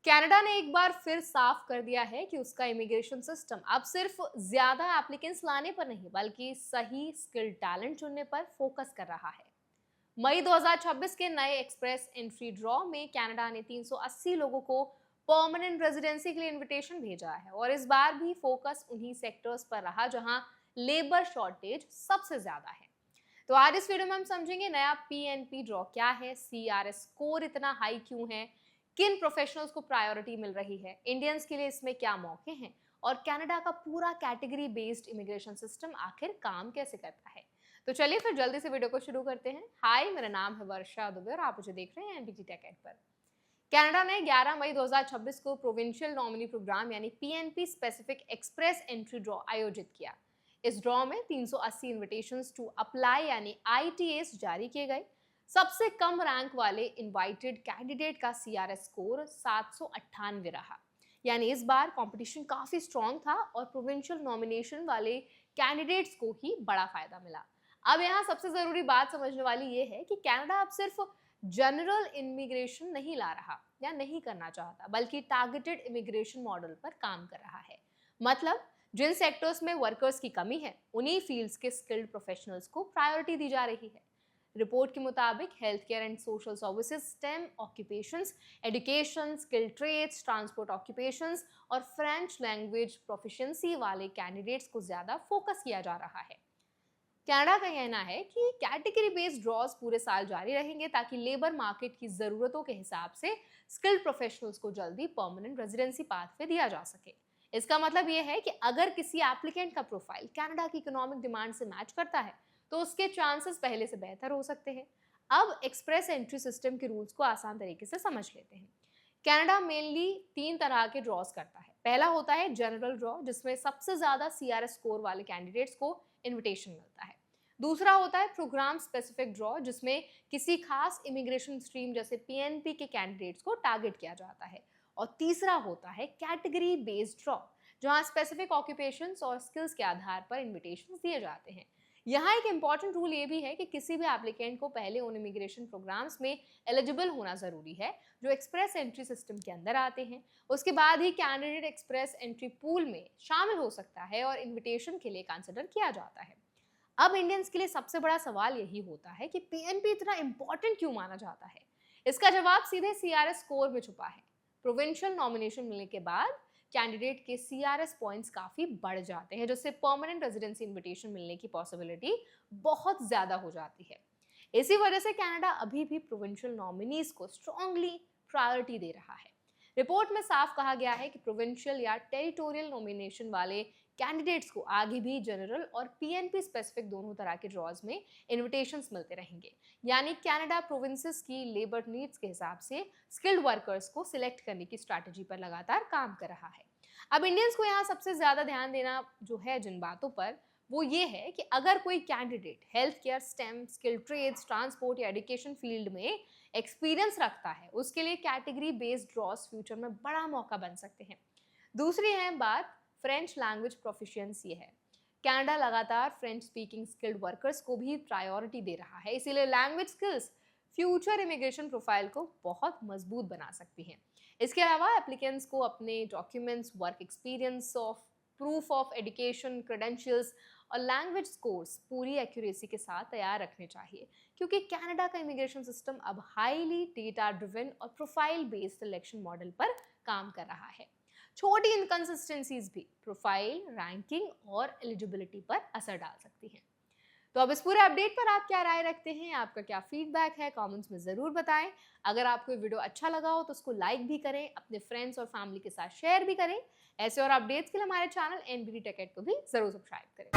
Canada ने एक बार फिर साफ कर दिया है कि उसका इमिग्रेशन सिस्टम अब सिर्फ ज्यादा एप्लीकेंट्स लाने पर नहीं बल्कि सही स्किल्ड टैलेंट चुनने पर फोकस कर रहा है। मई 2026 के नए एक्सप्रेस एंट्री ड्रॉ में कनाडा ने 380 लोगों को परमानेंट रेजिडेंसी के लिए इनविटेशन भेजा है और इस बार भी फोकस उन्हीं सेक्टर्स पर रहा जहां लेबर शॉर्टेज सबसे ज्यादा है। तो आज इस वीडियो में हम समझेंगे नया पीएनपी ड्रॉ क्या है, सीआरएस स्कोर इतना हाई क्यों है, किन प्रोफेशनल्स को प्रायोरिटी मिल रही है, इंडियंस के लिए इसमें क्या मौके हैं और कनाडा का पूरा कैटेगरी बेस्ड इमिग्रेशन सिस्टम आखिर काम कैसे करता है। तो चलिए फिर जल्दी से वीडियो को शुरू करते हैं। हाय, मेरा नाम है वर्षा दुबे और आप मुझे देख रहे हैं एनबीटी टेक एड पर। कनाडा ने 11 मई 2026 को प्रोविंशियल नॉमिनी प्रोग्राम यानी PNP specific express entry draw आयोजित किया। इस ड्रॉ में 380 इन्विटेशंस टू अप्लाई यानी आईटीएस जारी किए गए। सबसे कम रैंक वाले इनवाइटेड कैंडिडेट का सीआरएस स्कोर 798 रहा, यानी इस बार कंपटीशन काफी स्ट्रॉन्ग था और प्रोविंशियल नॉमिनेशन वाले कैंडिडेट्स को ही बड़ा फायदा मिला। अब यहाँ सबसे जरूरी बात समझने वाली ये है कि कनाडा अब सिर्फ जनरल इमिग्रेशन नहीं ला रहा या नहीं करना चाहता बल्कि टारगेटेड इमिग्रेशन मॉडल पर काम कर रहा है। मतलब जिन सेक्टर्स में वर्कर्स की कमी है उन्हीं फील्ड्स के स्किल्ड प्रोफेशनल्स को प्रायोरिटी दी जा रही है। रिपोर्ट के मुताबिक health care and social services, STEM occupations, education, skill trades, transport occupations और फ्रेंच लैंग्वेज प्रोफिशिएंसी वाले कैंडिडेट्स को ज्यादा फोकस किया जा रहा है। कनाडा का कहना है कि कैटेगरी बेस्ड ड्रॉज पूरे साल जारी रहेंगे ताकि लेबर मार्केट की जरूरतों के हिसाब से स्किल्ड प्रोफेशनल्स को जल्दी परमानेंट रेजिडेंसी पाथवे दिया जा सके। इसका मतलब यह है कि अगर किसी एप्लीकेंट का प्रोफाइल कनाडा की इकोनॉमिक डिमांड से मैच करता है तो उसके चांसेस पहले से बेहतर हो सकते हैं। अब एक्सप्रेस एंट्री सिस्टम के रूल्स को आसान तरीके से समझ लेते हैं। कनाडा मेनली 3 तरह के ड्रॉज करता है। पहला होता है जनरल ड्रॉ, जिसमें सबसे ज्यादा सीआरएस स्कोर वाले कैंडिडेट्स को इनविटेशन मिलता है। दूसरा होता है प्रोग्राम स्पेसिफिक ड्रॉ, जिसमें किसी खास इमिग्रेशन स्ट्रीम जैसे पीएनपी के कैंडिडेट्स को टारगेट किया जाता है। और तीसरा होता है कैटेगरी बेस्ड ड्रॉ, जहां स्पेसिफिक ऑक्यूपेशंस और स्किल्स के आधार पर इन्विटेशंस दिए जाते हैं। यहाँ एक इंपॉर्टेंट रूल ये भी है कि किसी भी एप्लीकेंट को पहले उन इमिग्रेशन प्रोग्राम्स में एलिजिबल होना जरूरी है जो एक्सप्रेस एंट्री सिस्टम के अंदर आते हैं। उसके बाद ही कैंडिडेट एक्सप्रेस एंट्री पूल में शामिल हो सकता है और इन्विटेशन के लिए कंसिडर किया जाता है। अब इंडियंस के लिए सबसे बड़ा सवाल यही होता है कि पीएनपी इतना इंपॉर्टेंट क्यों माना जाता है। इसका जवाब सीधे सीआरएस स्कोर में छुपा है। प्रोविंशियल नॉमिनेशन मिलने के बाद कैंडिडेट के सीआरएस पॉइंट्स काफी बढ़ जाते हैं, जिससे परमानेंट रेजिडेंसी इनविटेशन मिलने की पॉसिबिलिटी बहुत ज्यादा हो जाती है। इसी वजह से कनाडा अभी भी प्रोविंशियल नॉमिनीज को स्ट्रांगली प्रायोरिटी दे रहा है। रिपोर्ट में साफ कहा गया है कि प्रोविंशियल या टेरिटोरियल नॉमिनेशन वाले कैंडिडेट्स को आगे भी जनरल और पीएनपी स्पेसिफिक दोनों तरह के ड्रॉज में इनविटेशंस मिलते रहेंगे। यानी कनाडा प्रोविंसेस की लेबर नीड्स के हिसाब से स्किल्ड वर्कर्स को सिलेक्ट करने की स्ट्रैटेजी पर लगातार काम कर रहा है। अब इंडियंस को यहाँ सबसे ज्यादा ध्यान देना जो है जिन बातों पर, वो ये है कि अगर कोई candidate health care, STEM, skill trades, transport या एजुकेशन फील्ड में एक्सपीरियंस रखता है उसके लिए कैटेगरी बेस्ड ड्रॉज फ्यूचर में बड़ा मौका बन सकते हैं। दूसरी है बात फ्रेंच लैंग्वेज प्रोफिशिएंसी है। कनाडा लगातार फ्रेंच स्पीकिंग स्किल्ड वर्कर्स को भी प्रायोरिटी दे रहा है, इसीलिए language skills future immigration profile को बहुत मजबूत बना सकती हैं। इसके अलावा एप्लीकेंट्स को अपने documents, work experience, of proof of education, credentials और लैंग्वेज स्कोर्स पूरी एक्यूरेसी के साथ तैयार रखने चाहिए, क्योंकि कनाडा का इमिग्रेशन सिस्टम अब हाईली डेटा ड्रिवन और प्रोफाइल बेस्ड सिलेक्शन मॉडल पर काम कर रहा है। छोटी इनकंसिस्टेंसीज भी प्रोफाइल, रैंकिंग और एलिजिबिलिटी पर असर डाल सकती हैं। तो अब इस पूरे अपडेट पर आप क्या राय रखते हैं, आपका क्या फीडबैक है, कमेंट्स में ज़रूर बताएं। अगर आपको ये वीडियो अच्छा लगा हो तो उसको लाइक भी करें, अपने फ्रेंड्स और फैमिली के साथ शेयर भी करें। ऐसे और अपडेट्स के लिए हमारे चैनल एनबीटी टेक एड को भी ज़रूर सब्सक्राइब करें।